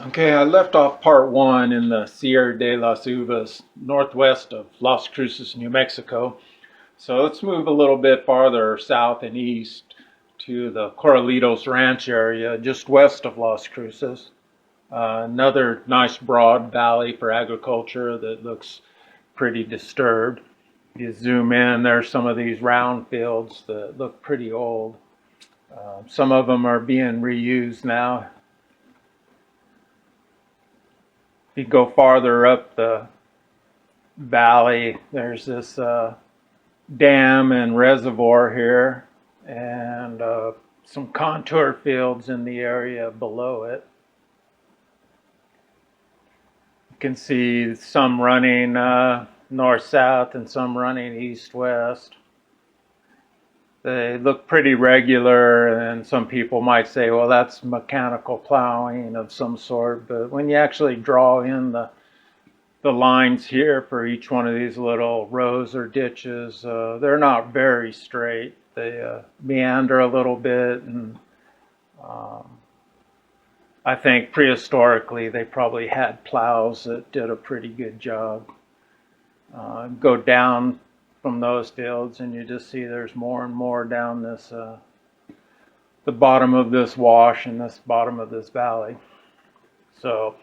Okay, I left off part one in the Sierra de las Uvas, northwest of Las Cruces, New Mexico. So let's move a little bit farther south and east to the Corralitos Ranch area, just west of Las Cruces. Another nice broad valley for agriculture that looks pretty disturbed. If you zoom in, there's some of these round fields that look pretty old. Some of them are being reused now. If you go farther up the valley, there's this dam and reservoir here, and some contour fields in the area below it. You can see some running north-south and some running east-west. They look pretty regular, and some people might say, well, that's mechanical plowing of some sort, but when you actually draw in the lines here for each one of these little rows or ditches, they're not very straight. They meander a little bit, and I think prehistorically they probably had plows that did a pretty good job. Go down from those fields and you just see there's more and more down this the bottom of this wash and this bottom of this valley. So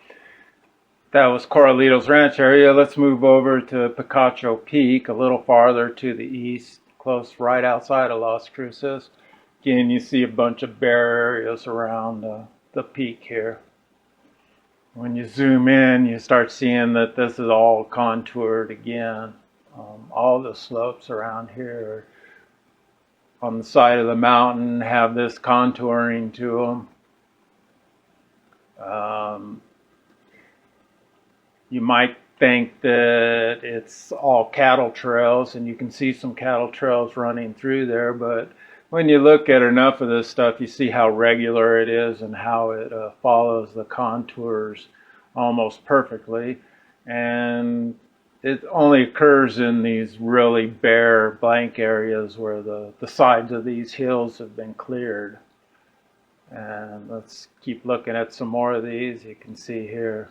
that was Corralitos Ranch area. Let's move over to Picacho Peak, a little farther to the east, close right outside of Las Cruces. Again, you see a bunch of bare areas around the peak here. When you zoom in, you start seeing that this is all contoured again. All the slopes around here on the side of the mountain have this contouring to them. You might think that it's all cattle trails, and you can see some cattle trails running through there, but when you look at enough of this stuff, you see how regular it is and how it follows the contours almost perfectly. And it only occurs in these really bare blank areas where the sides of these hills have been cleared. And let's keep looking at some more of these. You can see here,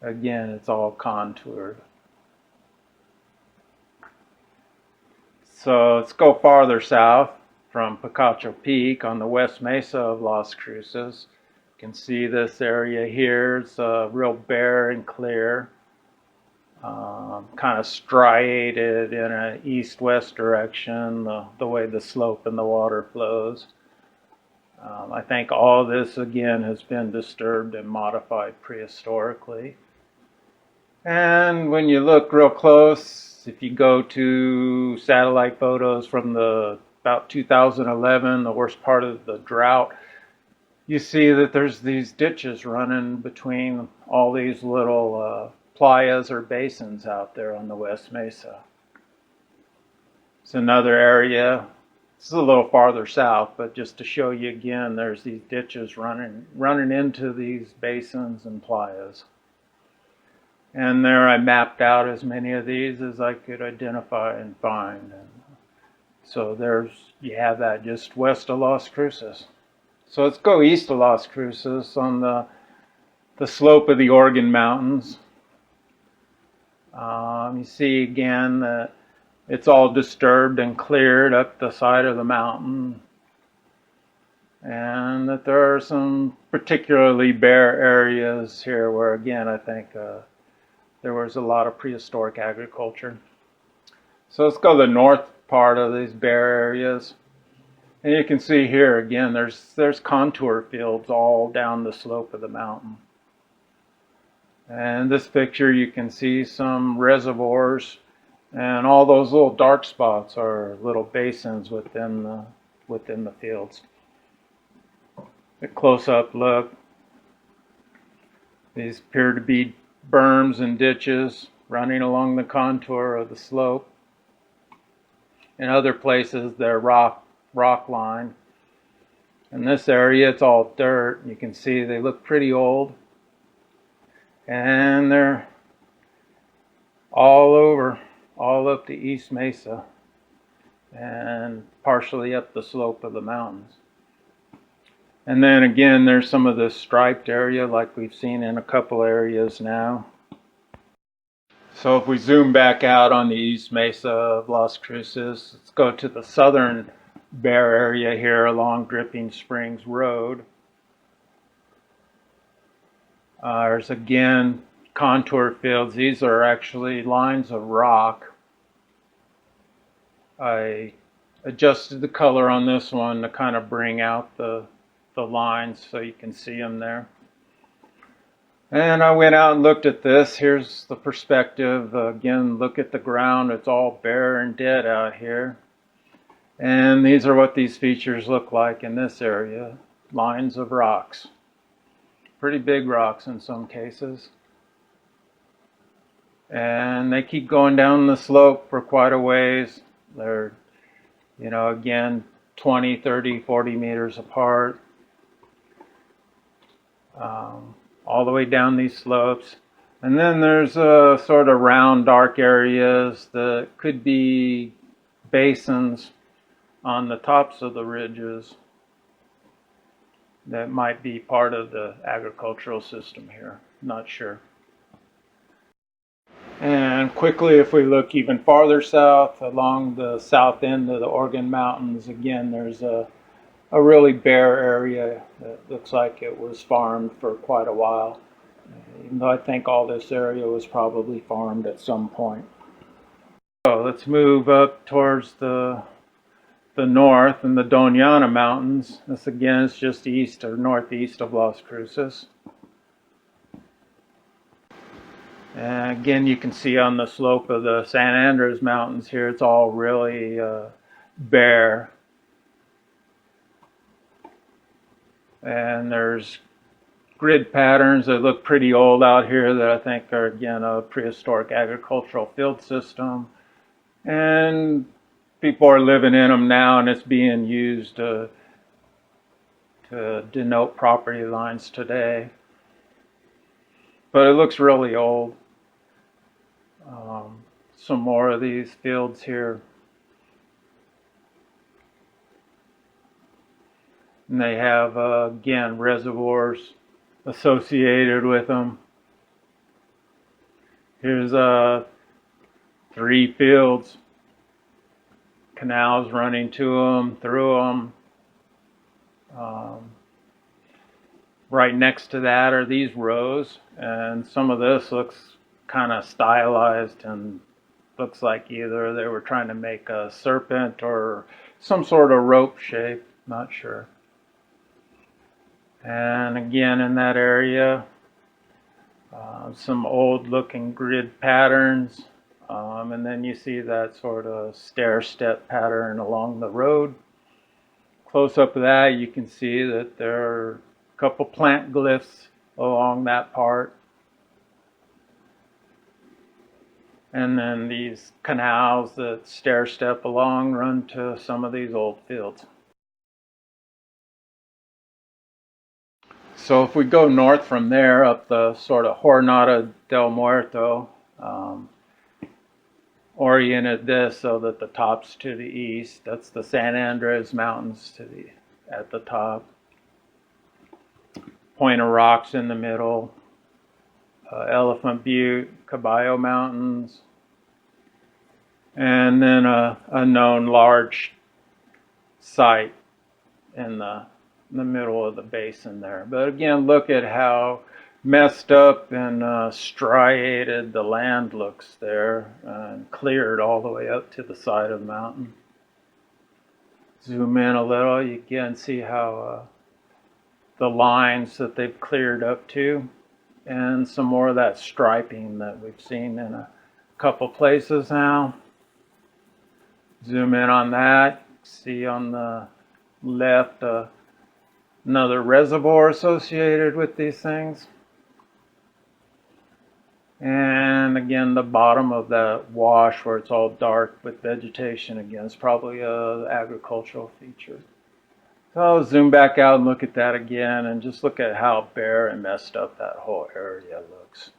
again, it's all contoured. So let's go farther south from Picacho Peak on the west mesa of Las Cruces. You can see this area here. It's real bare and clear. Kind of striated in an east-west direction, the way the slope and the water flows. I think all this, again, has been disturbed and modified prehistorically. And when you look real close, if you go to satellite photos from about 2011, the worst part of the drought, you see that there's these ditches running between all these little playas or basins out there on the West Mesa. It's another area. This is a little farther south, but just to show you again, there's these ditches running into these basins and playas. And there I mapped out as many of these as I could identify and find. And so you have that just west of Las Cruces. So let's go east of Las Cruces on the slope of the Organ Mountains. You see again that it's all disturbed and cleared up the side of the mountain, and that there are some particularly bare areas here where, again, I think there was a lot of prehistoric agriculture. So let's go to the north part of these bare areas. And you can see here again, there's contour fields all down the slope of the mountain. And this picture, you can see some reservoirs, and all those little dark spots are little basins within the fields. A close-up look. These appear to be berms and ditches running along the contour of the slope. In other places, they're rock line. In this area, it's all dirt. You can see they look pretty old. And they're all over, all up the East Mesa and partially up the slope of the mountains. And then again, there's some of this striped area like we've seen in a couple areas now. So if we zoom back out on the East Mesa of Las Cruces, let's go to the southern bare area here along Dripping Springs Road. There's again contour fields. These are actually lines of rock. I adjusted the color on this one to kind of bring out the lines so you can see them there. And I went out and looked at this. Here's the perspective. Again, look at the ground. It's all bare and dead out here. And these are what these features look like in this area. Lines of rocks. Pretty big rocks in some cases. And they keep going down the slope for quite a ways. They're, again, 20, 30, 40 meters apart. All the way down these slopes. And then there's sort of round, dark areas that could be basins on the tops of the ridges that might be part of the agricultural system here. Not sure. And quickly, if we look even farther south, along the south end of the Organ Mountains, again, there's a really bare area that looks like it was farmed for quite a while. Even though I think all this area was probably farmed at some point. So let's move up towards the north and the Doñana Mountains. This again is just east or northeast of Las Cruces. And again, you can see on the slope of the San Andres Mountains here, it's all really bare. And there's grid patterns that look pretty old out here that I think are, again, a prehistoric agricultural field system. And people are living in them now, and it's being used to denote property lines today. But it looks really old. Some more of these fields here. And they have, again, reservoirs associated with them. Here's 3 fields, canals running to them, through them. Right next to that are these rows, and some of this looks kind of stylized and looks like either they were trying to make a serpent or some sort of rope shape, not sure. And again, in that area, some old looking grid patterns. And then you see that sort of stair-step pattern along the road. Close up of that, you can see that there are a couple plant glyphs along that part. And then these canals that stair-step along run to some of these old fields. So if we go north from there, up the sort of Jornada del Muerto, oriented this so that the top's to the east. That's the San Andres Mountains at the top. Point of Rocks in the middle. Elephant Butte, Caballo Mountains. And then a known large site in the middle of the basin there. But again, look at how messed up and striated the land looks there, and cleared all the way up to the side of the mountain. Zoom in a little, you can see how the lines that they've cleared up to, and some more of that striping that we've seen in a couple places now. Zoom in on that, see on the left another reservoir associated with these things. And again, the bottom of that wash where it's all dark with vegetation again is probably an agricultural feature. So I'll zoom back out and look at that again and just look at how bare and messed up that whole area looks.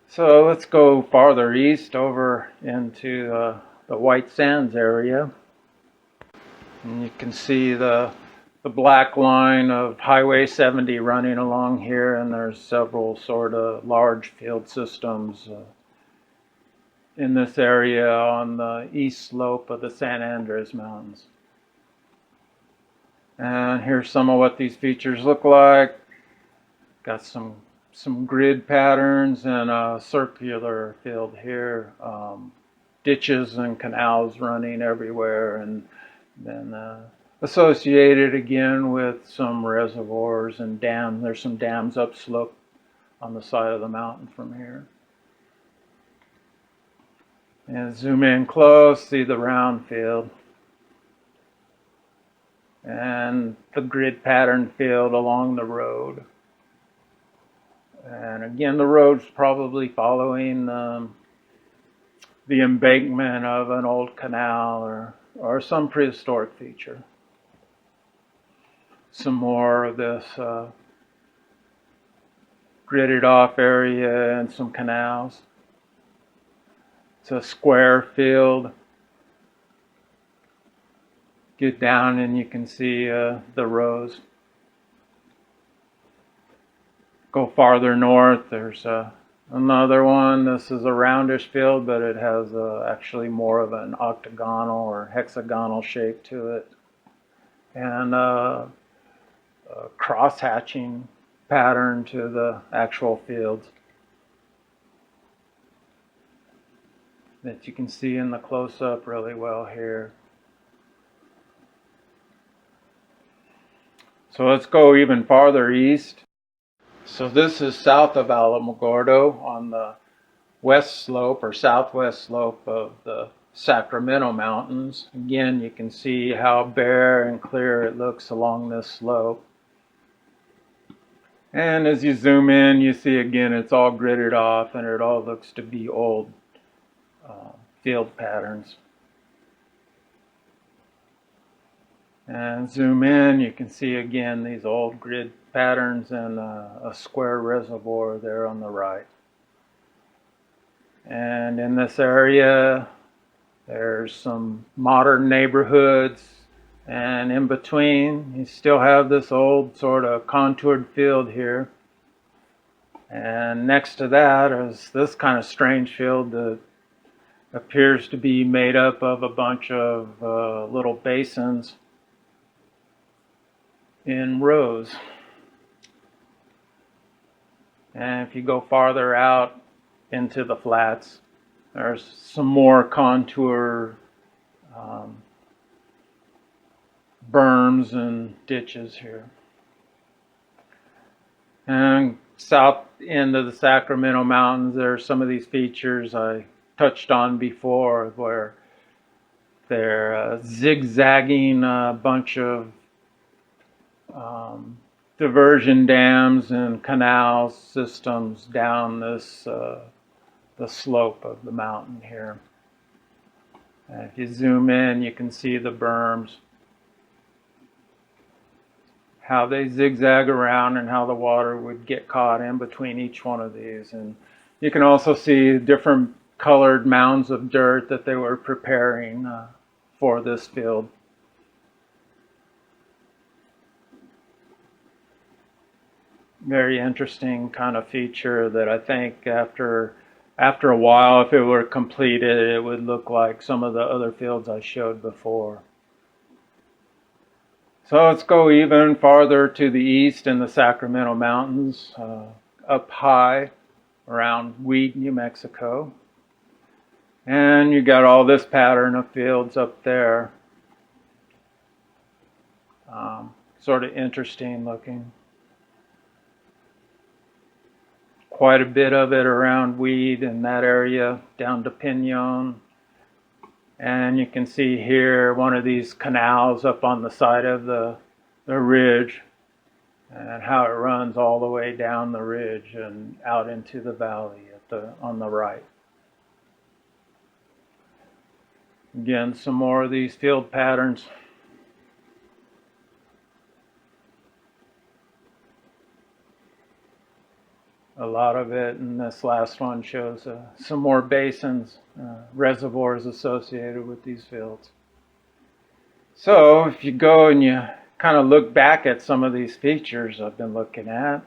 So let's go farther east over into the White Sands area. And you can see the black line of Highway 70 running along here, and there's several sort of large field systems in this area on the east slope of the San Andres Mountains. And here's some of what these features look like. Got some grid patterns and a circular field here. Ditches and canals running everywhere, and then associated again with some reservoirs and dams. There's some dams upslope on the side of the mountain from here. And zoom in close, see the round field. And the grid pattern field along the road. And again, the road's probably following the embankment of an old canal or some prehistoric feature. Some more of this gridded off area and some canals. It's a square field. Get down and you can see the rows. Go farther north, there's another one. This is a roundish field, but it has actually more of an octagonal or hexagonal shape to it. And a cross-hatching pattern to the actual fields that you can see in the close-up really well here. So let's go even farther east. So this is south of Alamogordo on the west slope or southwest slope of the Sacramento Mountains. Again, you can see how bare and clear it looks along this slope. And as you zoom in, you see again it's all gridded off and it all looks to be old field patterns. And zoom in, you can see again these old grid patterns and a square reservoir there on the right. And in this area, there's some modern neighborhoods, and in between, you still have this old sort of contoured field here. And next to that is this kind of strange field that appears to be made up of a bunch of little basins in rows. And if you go farther out into the flats, there's some more contour berms and ditches here. And south end of the Sacramento Mountains, there's some of these features I touched on before where they're zigzagging a bunch of diversion dams and canal systems down this the slope of the mountain here. And if you zoom in, you can see the berms, how they zigzag around and how the water would get caught in between each one of these. And you can also see different colored mounds of dirt that they were preparing for this field. Very interesting kind of feature that I think after a while, if it were completed, it would look like some of the other fields I showed before. So let's go even farther to the east in the Sacramento Mountains, up high around Weed, New Mexico. And you got all this pattern of fields up there. Sort of interesting looking. Quite a bit of it around Weed in that area, down to Pinon. And you can see here one of these canals up on the side of the ridge, and how it runs all the way down the ridge and out into the valley on the right. Again, some more of these field patterns. A lot of it, and this last one shows some more basins, reservoirs associated with these fields. So if you go and you kind of look back at some of these features I've been looking at,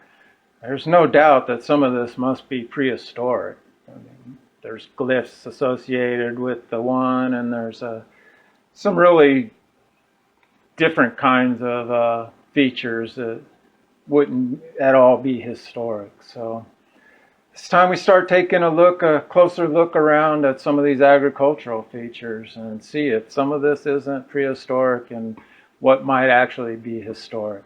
there's no doubt that some of this must be prehistoric. I mean, there's glyphs associated with the one, and there's some really different kinds of features that wouldn't at all be historic. So it's time we start taking a closer look around at some of these agricultural features and see if some of this isn't prehistoric and what might actually be historic.